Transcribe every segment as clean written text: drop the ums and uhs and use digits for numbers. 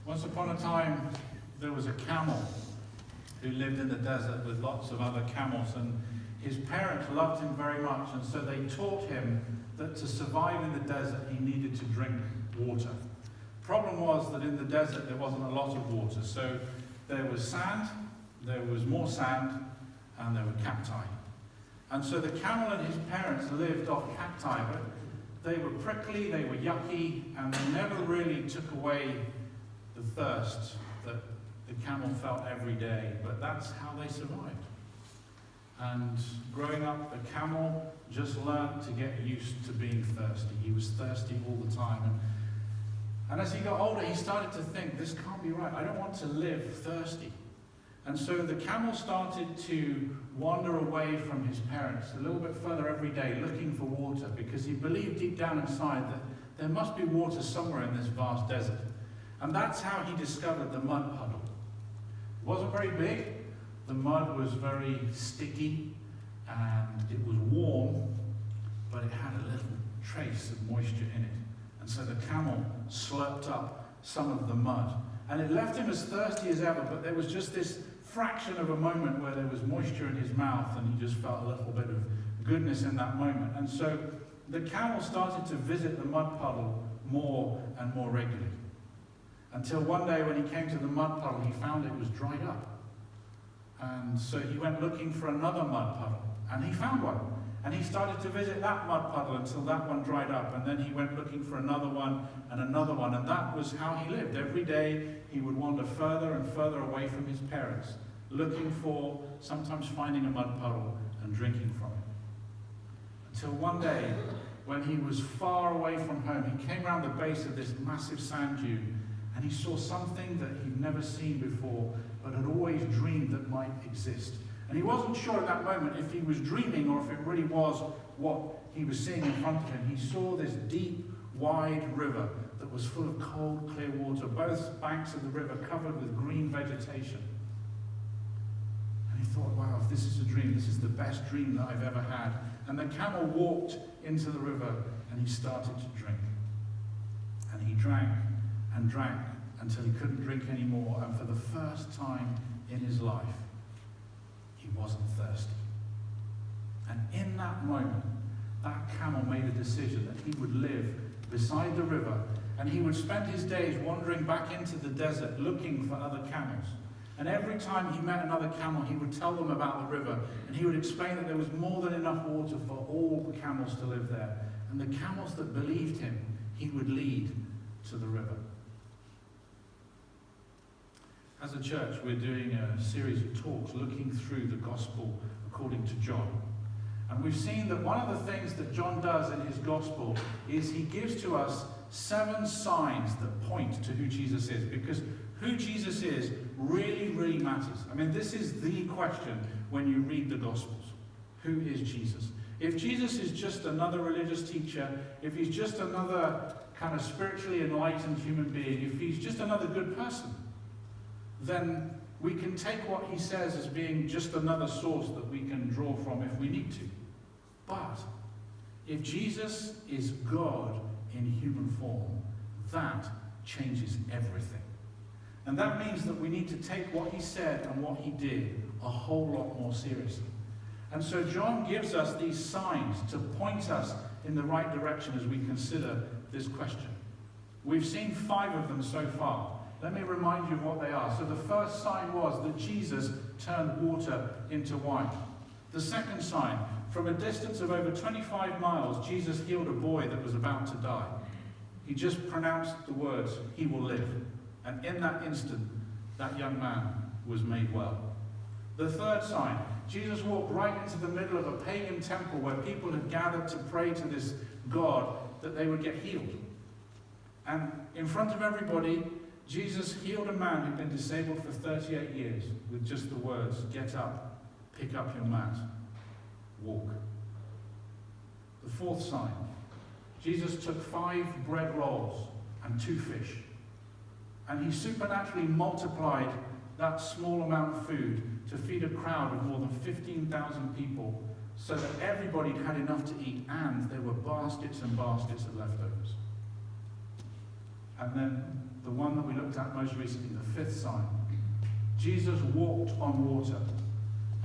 Once upon a time, there was a camel who lived in the desert with lots of other camels, and his parents loved him very much, and so they taught him that to survive in the desert, he needed to drink water. Problem was that in the desert, there wasn't a lot of water, so there was sand, there was more sand, and there were cacti. And so the camel and his parents lived off cacti, but they were prickly, they were yucky, and they never really took away the thirst that the camel felt every day, but that's how they survived. And growing up, the camel just learned to get used to being thirsty. He was thirsty all the time. And as he got older, he started to think, this can't be right. I don't want to live thirsty. And so the camel started to wander away from his parents a little bit further every day, looking for water, because he believed deep down inside that there must be water somewhere in this vast desert. And that's how he discovered the mud puddle. It wasn't very big. The mud was very sticky, and it was warm, but it had a little trace of moisture in it. And so the camel slurped up some of the mud. And it left him as thirsty as ever, but there was just this fraction of a moment where there was moisture in his mouth, and he just felt a little bit of goodness in that moment. And so the camel started to visit the mud puddle more and more regularly. Until one day when he came to the mud puddle, he found it was dried up. And so he went looking for another mud puddle, and he found one. And he started to visit that mud puddle until that one dried up, and then he went looking for another one, and that was how he lived. Every day he would wander further and further away from his parents, looking for, sometimes finding a mud puddle and drinking from it. Until one day, when he was far away from home, he came around the base of this massive sand dune, and he saw something that he'd never seen before, but had always dreamed that might exist. And he wasn't sure at that moment if he was dreaming or if it really was what he was seeing in front of him. He saw this deep, wide river that was full of cold, clear water, both banks of the river covered with green vegetation. And he thought, wow, if this is a dream, this is the best dream that I've ever had. And the camel walked into the river, and he started to drink. And he drank and drank until he couldn't drink anymore, and for the first time in his life, he wasn't thirsty. And in that moment, that camel made a decision that he would live beside the river, and he would spend his days wandering back into the desert looking for other camels. And every time he met another camel, he would tell them about the river, and he would explain that there was more than enough water for all the camels to live there. And the camels that believed him, he would lead to the river. As a church, we're doing a series of talks looking through the gospel according to John. And we've seen that one of the things that John does in his gospel is he gives to us 7 signs that point to who Jesus is, because who Jesus is really, really matters. I mean, this is the question when you read the Gospels. Who is Jesus? If Jesus is just another religious teacher, if he's just another kind of spiritually enlightened human being, if he's just another good person, then we can take what he says as being just another source that we can draw from if we need to. But if Jesus is God in human form, that changes everything. And that means that we need to take what he said and what he did a whole lot more seriously. And so John gives us these signs to point us in the right direction as we consider this question. We've seen 5 of them so far. Let me remind you of what they are. So the first sign was that Jesus turned water into wine. The second sign, from a distance of over 25 miles, Jesus healed a boy that was about to die. He just pronounced the words, "He will live." And in that instant, that young man was made well. The third sign, Jesus walked right into the middle of a pagan temple where people had gathered to pray to this God that they would get healed. And in front of everybody, Jesus healed a man who'd been disabled for 38 years with just the words, "Get up, pick up your mat, walk." The fourth sign, Jesus took 5 bread rolls and 2 fish, and he supernaturally multiplied that small amount of food to feed a crowd of more than 15,000 people so that everybody had enough to eat, and there were baskets and baskets of leftovers. And then the one that we looked at most recently, the fifth sign. Jesus walked on water,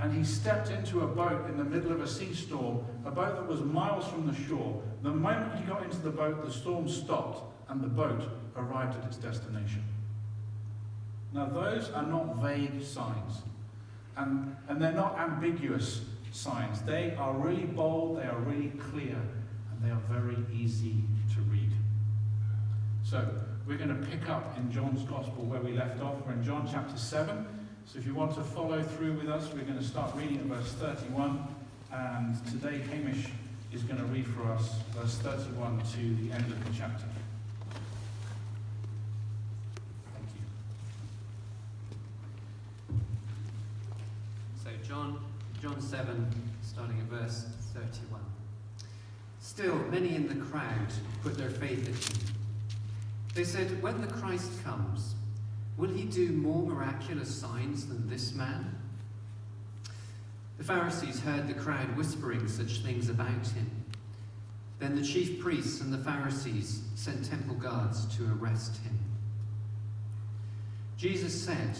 and he stepped into a boat in the middle of a sea storm, a boat that was miles from the shore. The moment he got into the boat, the storm stopped, and the boat arrived at its destination. Now, those are not vague signs, and they're not ambiguous signs. They are really bold, they are really clear, and they are very easy to read. So, we're going to pick up in John's Gospel where we left off. We're in John chapter 7. So if you want to follow through with us, we're going to start reading at verse 31. And today Hamish is going to read for us verse 31 to the end of the chapter. Thank you. So John 7, starting at verse 31. Still, many in the crowd put their faith in him. They said, "When the Christ comes, will he do more miraculous signs than this man?" The Pharisees heard the crowd whispering such things about him. Then the chief priests and the Pharisees sent temple guards to arrest him. Jesus said,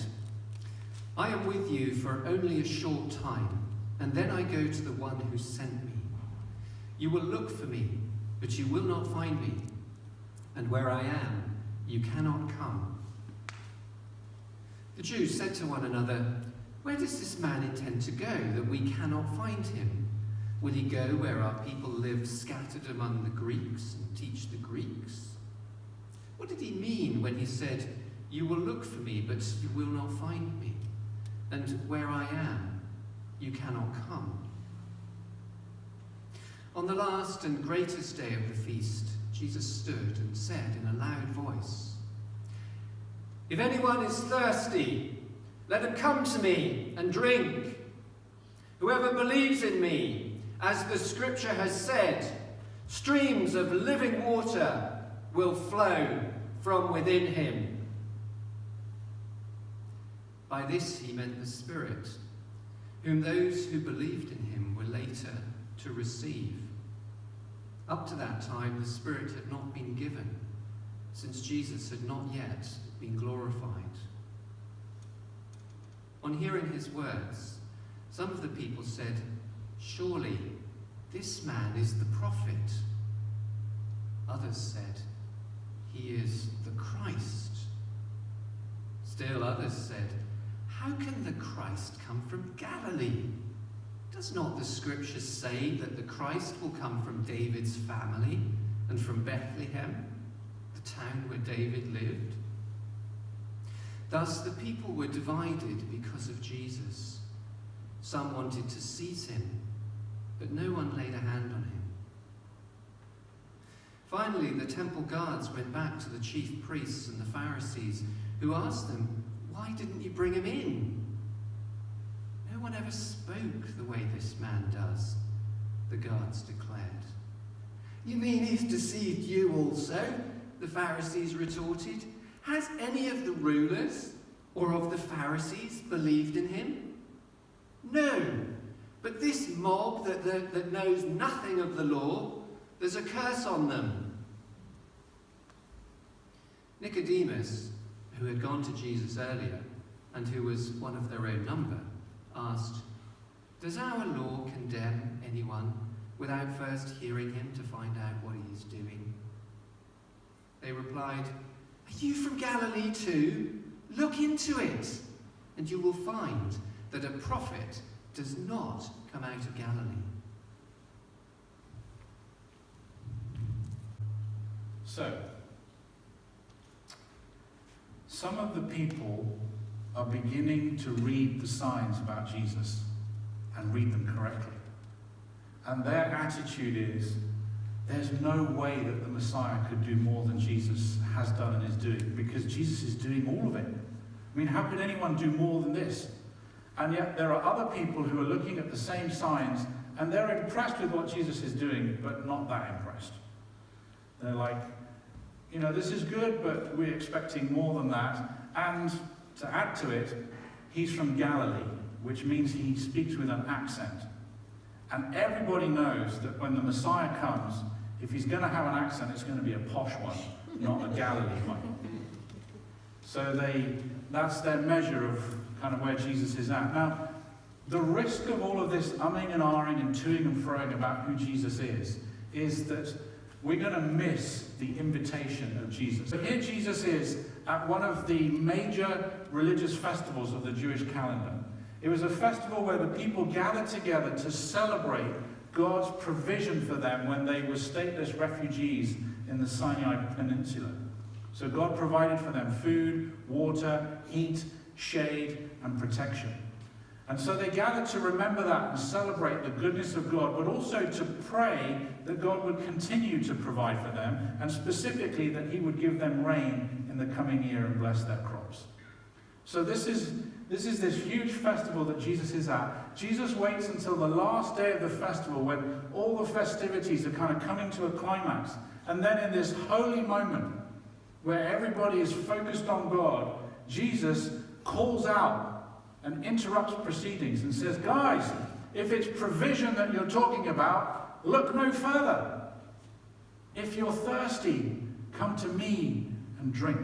"I am with you for only a short time, and then I go to the one who sent me. You will look for me, but you will not find me. And where I am, you cannot come." The Jews said to one another, "Where does this man intend to go, that we cannot find him? Will he go where our people live scattered among the Greeks and teach the Greeks? What did he mean when he said, 'You will look for me, but you will not find me'? And where I am, you cannot come?" On the last and greatest day of the feast, Jesus stood and said in a loud voice, "If anyone is thirsty, let him come to me and drink. Whoever believes in me, as the scripture has said, streams of living water will flow from within him." By this he meant the Spirit, whom those who believed in him were later to receive. Up to that time, the Spirit had not been given, since Jesus had not yet been glorified. On hearing his words, some of the people said, "Surely this man is the prophet." Others said, "He is the Christ." Still others said, "How can the Christ come from Galilee? Does not the scripture say that the Christ will come from David's family and from Bethlehem, the town where David lived?" Thus the people were divided because of Jesus. Some wanted to seize him, but no one laid a hand on him. Finally, the temple guards went back to the chief priests and the Pharisees, who asked them, "Why didn't you bring him in?" "No one ever spoke the way this man does," the guards declared. "You mean he's deceived you also?" the Pharisees retorted. "Has any of the rulers or of the Pharisees believed in him?" "No, but this mob that knows nothing of the law, there's a curse on them." Nicodemus, who had gone to Jesus earlier and who was one of their own number, asked, "Does our law condemn anyone without first hearing him to find out what he is doing?" They replied, "Are you from Galilee too? Look into it, and you will find that a prophet does not come out of Galilee." So, some of the people are beginning to read the signs about Jesus and read them correctly. And their attitude is, there's no way that the Messiah could do more than Jesus has done and is doing, because Jesus is doing all of it. I mean, how could anyone do more than this? And yet there are other people who are looking at the same signs and they're impressed with what Jesus is doing, but not that impressed. They're like, this is good, but we're expecting more than that. And to add to it, he's from Galilee, which means he speaks with an accent. And everybody knows that when the Messiah comes, if he's going to have an accent, it's going to be a posh one, not a Galilee one. So that's their measure of kind of where Jesus is at. Now, the risk of all of this umming and ahhing and toing and froing about who Jesus is that we're going to miss the invitation of Jesus. So here Jesus is at one of the major religious festivals of the Jewish calendar. It was a festival where the people gathered together to celebrate God's provision for them when they were stateless refugees in the Sinai Peninsula. So God provided for them food, water, heat, shade, and protection. And so they gathered to remember that and celebrate the goodness of God, but also to pray that God would continue to provide for them, and specifically that he would give them rain in the coming year and bless their crops. So this is this huge festival that Jesus is at. Jesus waits until the last day of the festival when all the festivities are kind of coming to a climax. And then in this holy moment where everybody is focused on God, Jesus calls out and interrupts proceedings and says, guys, if it's provision that you're talking about, look no further. If you're thirsty, come to me and drink.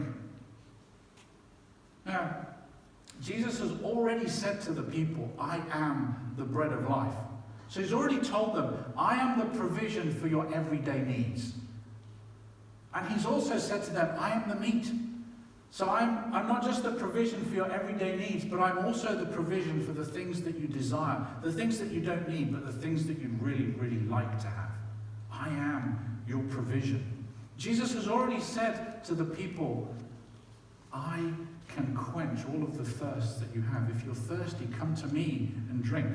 Now, Jesus has already said to the people, I am the bread of life. So he's already told them, I am the provision for your everyday needs. And he's also said to them, I am the meat. So I'm not just the provision for your everyday needs, but I'm also the provision for the things that you desire, the things that you don't need, but the things that you'd really, really like to have. I am your provision. Jesus has already said to the people, I can quench all of the thirst that you have. If you're thirsty, come to me and drink.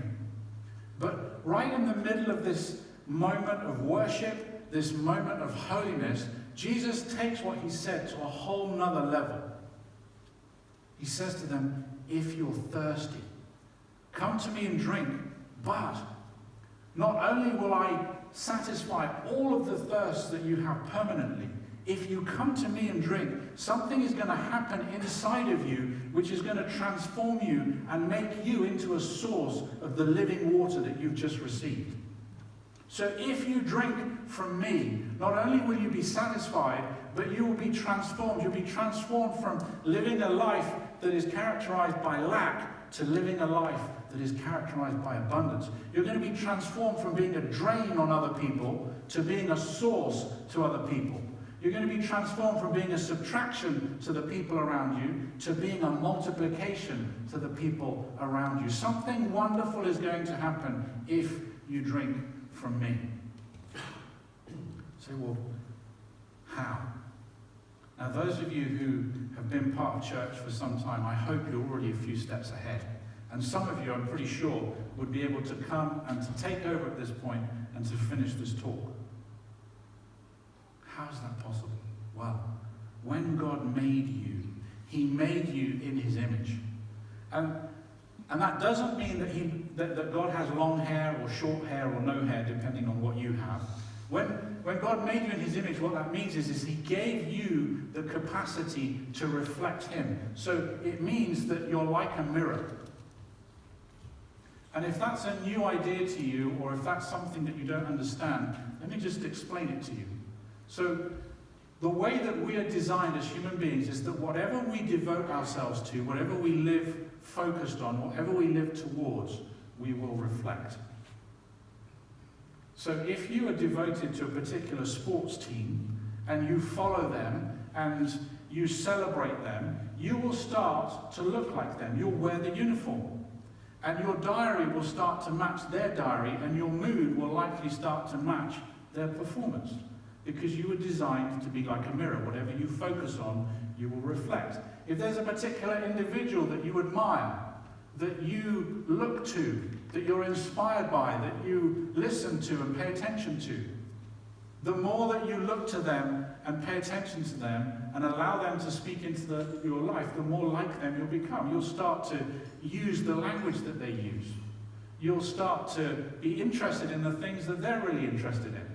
But right in the middle of this moment of worship, this moment of holiness, Jesus takes what he said to a whole nother level. He says to them, if you're thirsty, come to me and drink, but not only will I satisfy all of the thirst that you have permanently, if you come to me and drink, something is going to happen inside of you which is going to transform you and make you into a source of the living water that you've just received. So if you drink from me, not only will you be satisfied, but you will be transformed. You'll be transformed from living a life that is characterized by lack to living a life that is characterized by abundance. You're going to be transformed from being a drain on other people to being a source to other people. You're going to be transformed from being a subtraction to the people around you to being a multiplication to the people around you. Something wonderful is going to happen if you drink from me. Say, well, how? Now, those of you who have been part of church for some time, I hope you're already a few steps ahead. And some of you, I'm pretty sure, would be able to come and to take over at this point and to finish this talk. How is that possible? Well, when God made you, he made you in his image. And that doesn't mean that God has long hair or short hair or no hair, depending on what you have. When God made you in his image, what that means is he gave you the capacity to reflect him. So it means that you're like a mirror. And if that's a new idea to you, or if that's something that you don't understand, let me just explain it to you. So the way that we are designed as human beings is that whatever we devote ourselves to, whatever we live focused on, whatever we live towards, we will reflect. So if you are devoted to a particular sports team and you follow them and you celebrate them, you will start to look like them. You'll wear the uniform. And your diary will start to match their diary, and your mood will likely start to match their performance. Because you were designed to be like a mirror. Whatever you focus on, you will reflect. If there's a particular individual that you admire, that you look to, that you're inspired by, that you listen to and pay attention to, the more that you look to them and pay attention to them and allow them to speak into your life, the more like them you'll become. You'll start to use the language that they use. You'll start to be interested in the things that they're really interested in.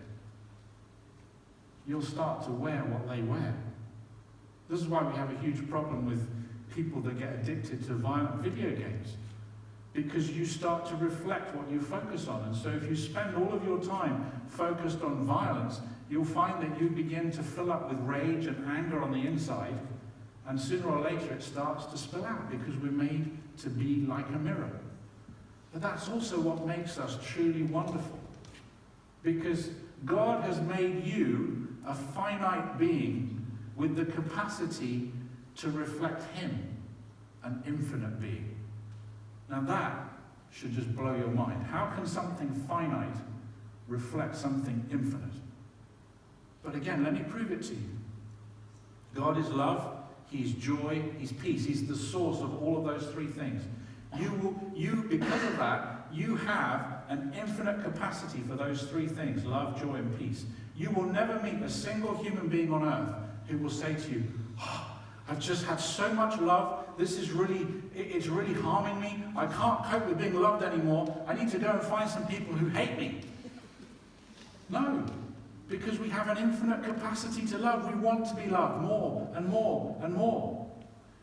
You'll start to wear what they wear. This is why we have a huge problem with people that get addicted to violent video games. Because you start to reflect what you focus on. And so if you spend all of your time focused on violence, you'll find that you begin to fill up with rage and anger on the inside. And sooner or later it starts to spill out because we're made to be like a mirror. But that's also what makes us truly wonderful. Because God has made you a finite being with the capacity to reflect Him, an infinite being. Now that should just blow your mind. How can something finite reflect something infinite? But again, let me prove it to you. God is love, He's joy, He's peace. He's the source of all of those three things. Because of that, you have an infinite capacity for those three things, love, joy, and peace. You will never meet a single human being on earth who will say to you, oh, I've just had so much love, it's really harming me, I can't cope with being loved anymore, I need to go and find some people who hate me. No, because we have an infinite capacity to love. We want to be loved more and more and more.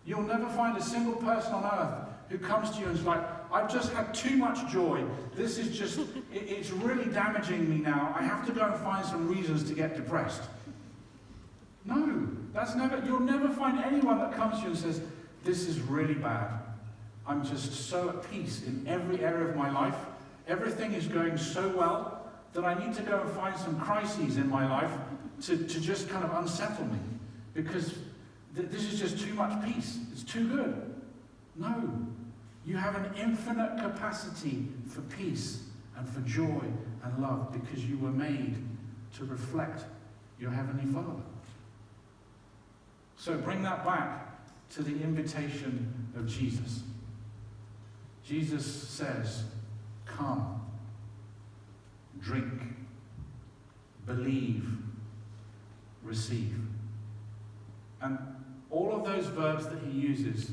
You'll never find a single person on earth who comes to you and is like, I've just had too much joy. This is just, it's really damaging me now. I have to go and find some reasons to get depressed. No, you'll never find anyone that comes to you and says, this is really bad. I'm just so at peace in every area of my life. Everything is going so well that I need to go and find some crises in my life to just kind of unsettle me. Because this is just too much peace. It's too good. No. You have an infinite capacity for peace and for joy and love because you were made to reflect your Heavenly Father. So bring that back to the invitation of Jesus. Jesus says, come, drink, believe, receive. And all of those verbs that he uses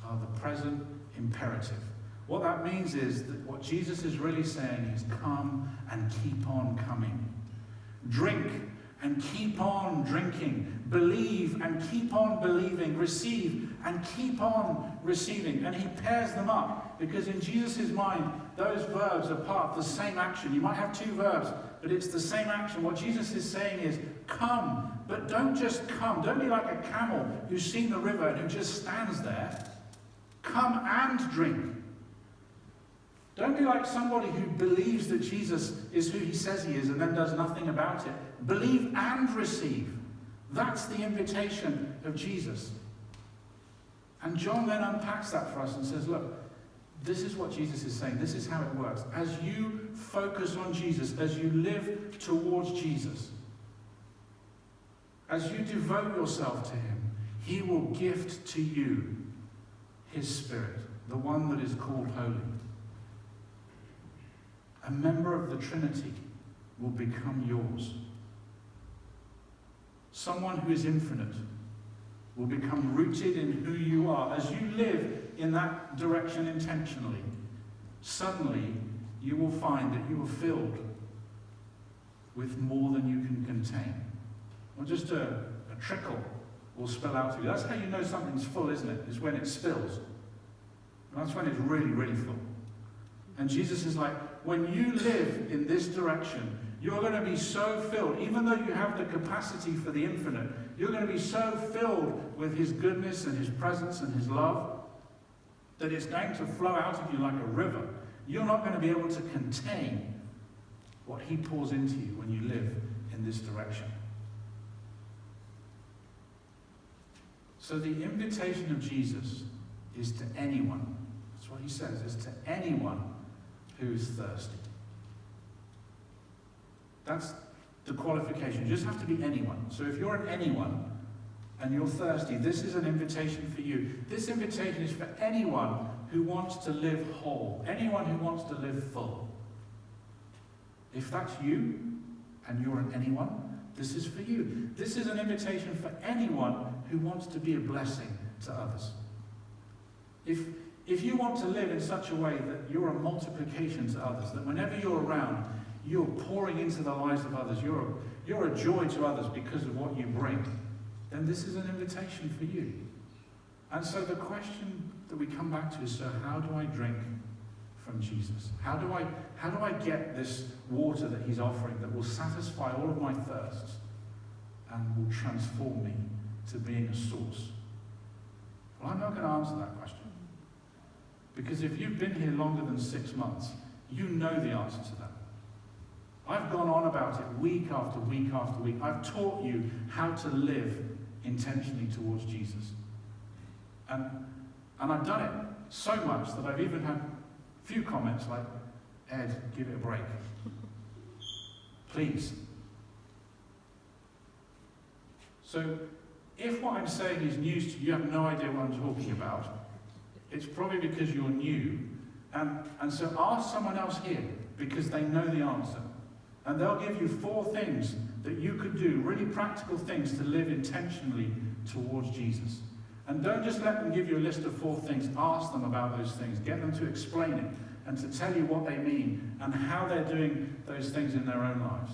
are the present imperative. What that means is that what Jesus is really saying is come and keep on coming. Drink and keep on drinking. Believe and keep on believing. Receive and keep on receiving. And he pairs them up because in Jesus' mind, those verbs are part of the same action. You might have two verbs, but it's the same action. What Jesus is saying is come, but don't just come. Don't be like a camel who's seen the river and who just stands there. Come and drink. Don't be like somebody who believes that Jesus is who he says he is and then does nothing about it. Believe and receive. That's the invitation of Jesus. And John then unpacks that for us and says, look, this is what Jesus is saying. This is how it works. As you focus on Jesus, as you live towards Jesus, as you devote yourself to him, he will gift to you his Spirit, the one that is called Holy. A member of the Trinity will become yours. Someone who is infinite will become rooted in who you are. As you live in that direction intentionally, suddenly you will find that you are filled with more than you can contain. Or just a trickle will spill out of you. That's how you know something's full, isn't it? Is when it spills. And that's when it's really, really full. And Jesus is like, when you live in this direction, you're going to be so filled, even though you have the capacity for the infinite, you're going to be so filled with his goodness and his presence and his love that it's going to flow out of you like a river. You're not going to be able to contain what he pours into you when you live in this direction. So the invitation of Jesus is to anyone. That's what he says, is to anyone who is thirsty. That's the qualification. You just have to be anyone. So if you're an anyone and you're thirsty, this is an invitation for you. This invitation is for anyone who wants to live whole, anyone who wants to live full. If that's you and you're an anyone, this is for you. This is an invitation for anyone who wants to be a blessing to others. If you want to live in such a way that you're a multiplication to others, that whenever you're around, you're pouring into the lives of others, you're a joy to others because of what you bring, then this is an invitation for you. And so the question that we come back to is, so how do I drink from Jesus? How do I get this water that he's offering that will satisfy all of my thirsts and will transform me to being a source Well, I'm not going to answer that question. Because if you've been here longer than 6 months, you know the answer to that. I've gone on about it week after week after week. I've taught you how to live intentionally towards Jesus. And I've done it so much that I've even had a few comments like, Ed, give it a break. Please. So, if what I'm saying is news to you, you have no idea what I'm talking about, it's probably because you're new. And so ask someone else here, because they know the answer. And they'll give you 4 things that you could do, really practical things to live intentionally towards Jesus. And don't just let them give you a list of 4 things. Ask them about those things. Get them to explain it and to tell you what they mean and how they're doing those things in their own lives.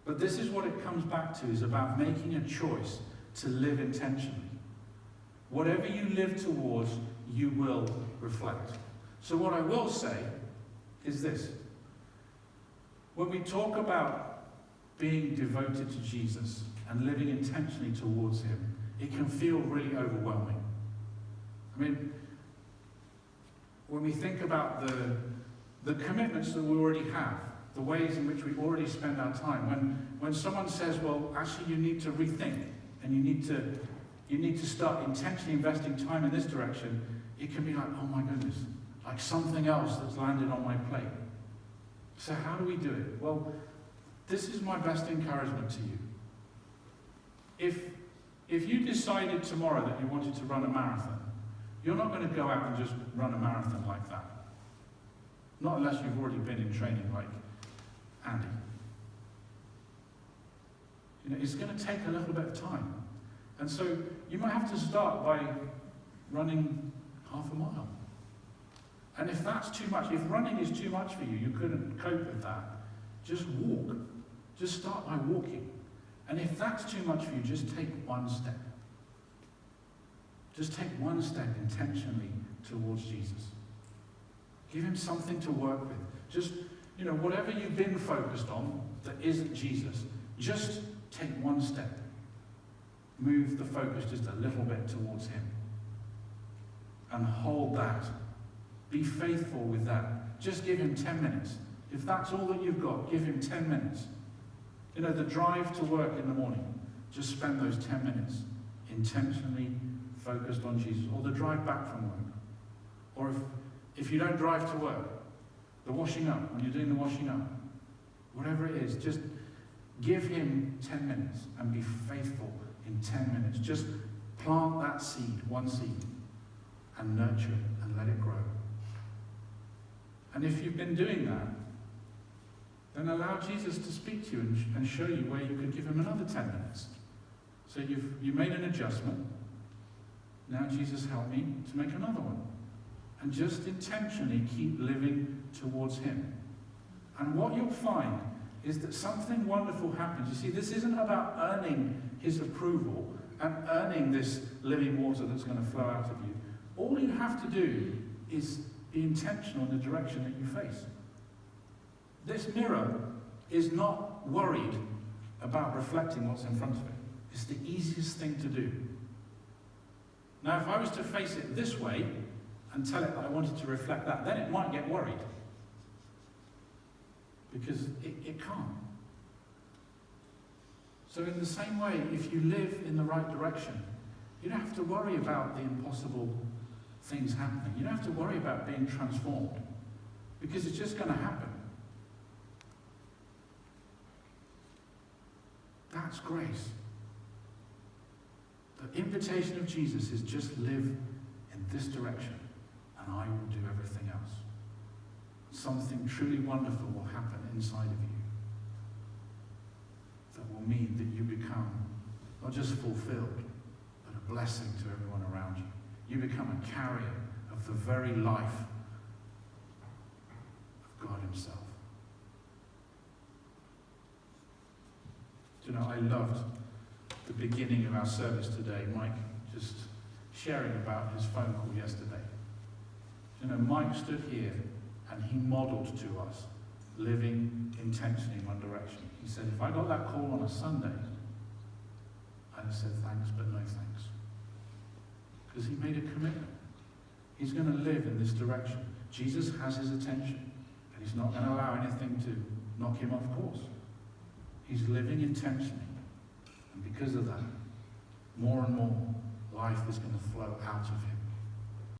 But this is what it comes back to, is about making a choice to live intentionally. Whatever you live towards, you will reflect. So what I will say is this. When we talk about being devoted to Jesus and living intentionally towards him, it can feel really overwhelming. I mean, when we think about the commitments that we already have, the ways in which we already spend our time, when someone says, well, actually you need to rethink and you need to start intentionally investing time in this direction, it can be like, oh my goodness, like something else that's landed on my plate. So how do we do it? Well, this is my best encouragement to you. If you decided tomorrow that you wanted to run a marathon, you're not going to go out and just run a marathon like that. Not unless you've already been in training like Andy. You know, it's going to take a little bit of time. And so you might have to start by running half a mile. And if that's too much, if running is too much for you, you couldn't cope with that, just walk. Just start by walking. And if that's too much for you, just take one step. Just take one step intentionally towards Jesus. Give him something to work with. Just, you know, whatever you've been focused on that isn't Jesus, just take one step. Move the focus just a little bit towards him. And hold that. Be faithful with that. Just give him 10 minutes. If that's all that you've got, give him 10 minutes. You know, the drive to work in the morning, just spend those 10 minutes intentionally focused on Jesus. Or the drive back from work. Or if you don't drive to work, the washing up, when you're doing the washing up, whatever it is, just give him 10 minutes and be faithful in 10 minutes. Just plant that seed, one seed, and nurture it and let it grow. And if you've been doing that, then allow Jesus to speak to you and show you where you could give him another 10 minutes. So you've made an adjustment. Now Jesus, help me to make another one. And just intentionally keep living towards him. And what you'll find is that something wonderful happens. You see, this isn't about earning his approval and earning this living water that's going to flow out of you. All you have to do is be intentional in the direction that you face. This mirror is not worried about reflecting what's in front of it. It's the easiest thing to do. Now, if I was to face it this way and tell it that I wanted to reflect that, then it might get worried. Because it can't. So in the same way, if you live in the right direction, you don't have to worry about the impossible things happening. You don't have to worry about being transformed. Because it's just going to happen. That's grace. The invitation of Jesus is just live in this direction, and I will do everything else. Something truly wonderful will happen inside of you that will mean that you become not just fulfilled, but a blessing to everyone around you. You become a carrier of the very life of God himself. Do you know, I loved the beginning of our service today, Mike just sharing about his phone call yesterday. Do you know, Mike stood here and he modeled to us living intentionally in one direction. He said, if I got that call on a Sunday, I'd have said thanks, but no thanks. because he made a commitment. He's going to live in this direction. Jesus has his attention, and he's not going to allow anything to knock him off course. He's living intentionally, and because of that, more and more life is going to flow out of him.